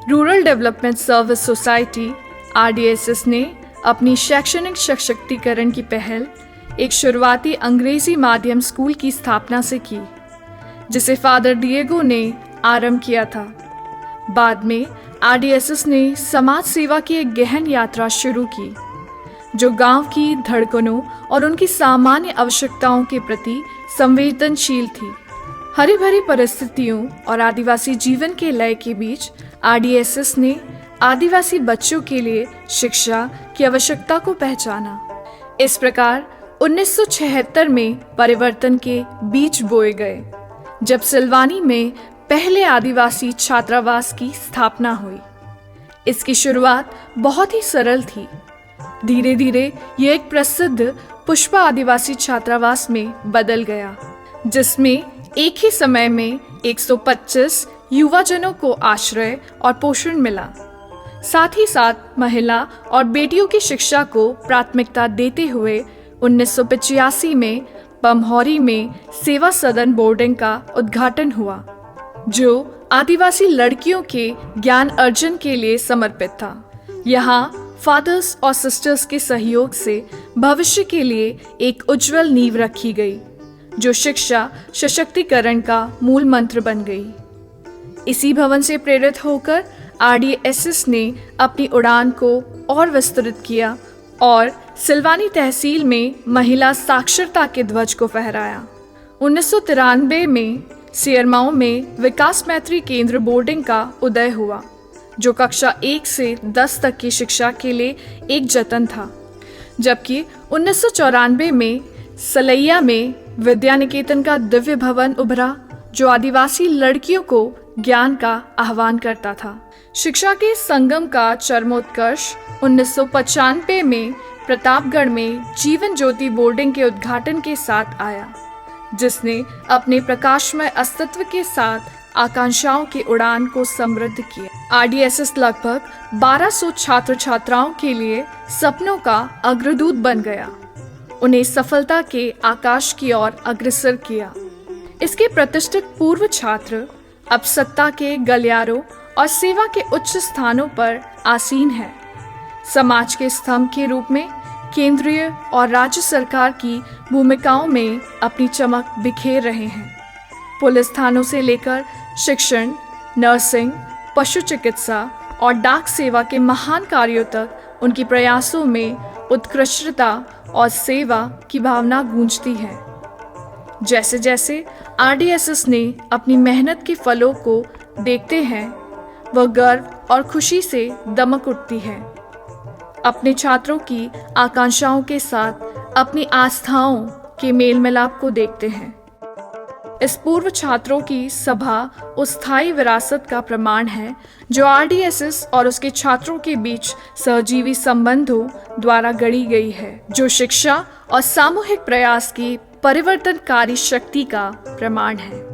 Rural development service society RDSS ने अपनी शैक्षणिक सशक्तिकरण की पहल एक शुरुआती अंग्रेजी माध्यम स्कूल की स्थापना से की, जिसे फादर डिएगो ने आरंभ किया था। बाद में RDSS ने समाज सेवा की एक गहन यात्रा शुरू की, जो गांव की धड़कनों और उनकी सामान्य आवश्यकताओं के प्रति संवेदनशील थी। हरी भरी परिस्थितियों और आदिवासी जीवन के लय के बीच RDSS ने आदिवासी बच्चों के लिए शिक्षा की आवश्यकता को पहचाना। इस प्रकार 1976 में परिवर्तन के बीज बोए गए, जब सिलवानी में पहले आदिवासी छात्रावास की स्थापना हुई। इसकी शुरुआत बहुत ही सरल थी। धीरे धीरे यह एक प्रसिद्ध पुष्पा आदिवासी छात्रावास में बदल गया, जिसमें एक ही समय में 125 युवाजनों को आश्रय और पोषण मिला। साथ ही साथ महिला और बेटियों की शिक्षा को प्राथमिकता देते हुए 1985 में बमहौरी में सेवा सदन बोर्डिंग का उद्घाटन हुआ, जो आदिवासी लड़कियों के ज्ञान अर्जन के लिए समर्पित था। यहाँ फादर्स और सिस्टर्स के सहयोग से भविष्य के लिए एक उज्जवल नींव रखी गई, जो शिक्षा सशक्तिकरण का मूल मंत्र बन गई। इसी भवन से प्रेरित होकर RDSS ने अपनी उड़ान को और विस्तृत किया और सिलवानी तहसील में महिला साक्षरता के ध्वज को फहराया। 1993 में सियरमाऊ में विकास मैत्री केंद्र बोर्डिंग का उदय हुआ, जो कक्षा 1 से 10 तक की शिक्षा के लिए एक जतन था। जबकि 1994 में सलैया में विद्या निकेतन का दिव्य भवन उभरा, जो आदिवासी लड़कियों को ज्ञान का आह्वान करता था। शिक्षा के संगम का चरमोत्कर्ष 1995 में प्रतापगढ़ में जीवन ज्योति बोर्डिंग के उद्घाटन के साथ आया, जिसने अपने प्रकाशमय अस्तित्व के साथ आकांक्षाओं की उड़ान को समृद्ध किया। RDSS लगभग 1200 छात्र छात्राओं के लिए सपनों का अग्रदूत बन गया, उन्हें सफलता के आकाश की ओर अग्रसर किया। इसके प्रतिष्ठित पूर्व छात्र अब सत्ता के गलियारों और सेवा के उच्च स्थानों पर आसीन हैं। समाज के स्तंभ के रूप में केंद्रीय और राज्य सरकार की भूमिकाओं में अपनी चमक बिखेर रहे हैं। पुलिस थानों से लेकर शिक्षण, नर्सिंग, पशु चिकित्सा और डाक सेवा के महान कार्यों तक उनके प्रयासों में उत्कृष्टता और सेवा की भावना गूंजती है। जैसे जैसे RDSS ने अपनी मेहनत के फलों को देखते हैं, वह गर्व और खुशी से दमक उठती है। अपने छात्रों की आकांक्षाओं के साथ अपनी आस्थाओं के मेल मिलाप को देखते हैं। इस पूर्व छात्रों की सभा उस स्थायी विरासत का प्रमाण है, जो RDSS और उसके छात्रों के बीच सहजीवी संबंधों द्वारा गढ़ी गई है, जो शिक्षा और सामूहिक प्रयास की परिवर्तनकारी शक्ति का प्रमाण है।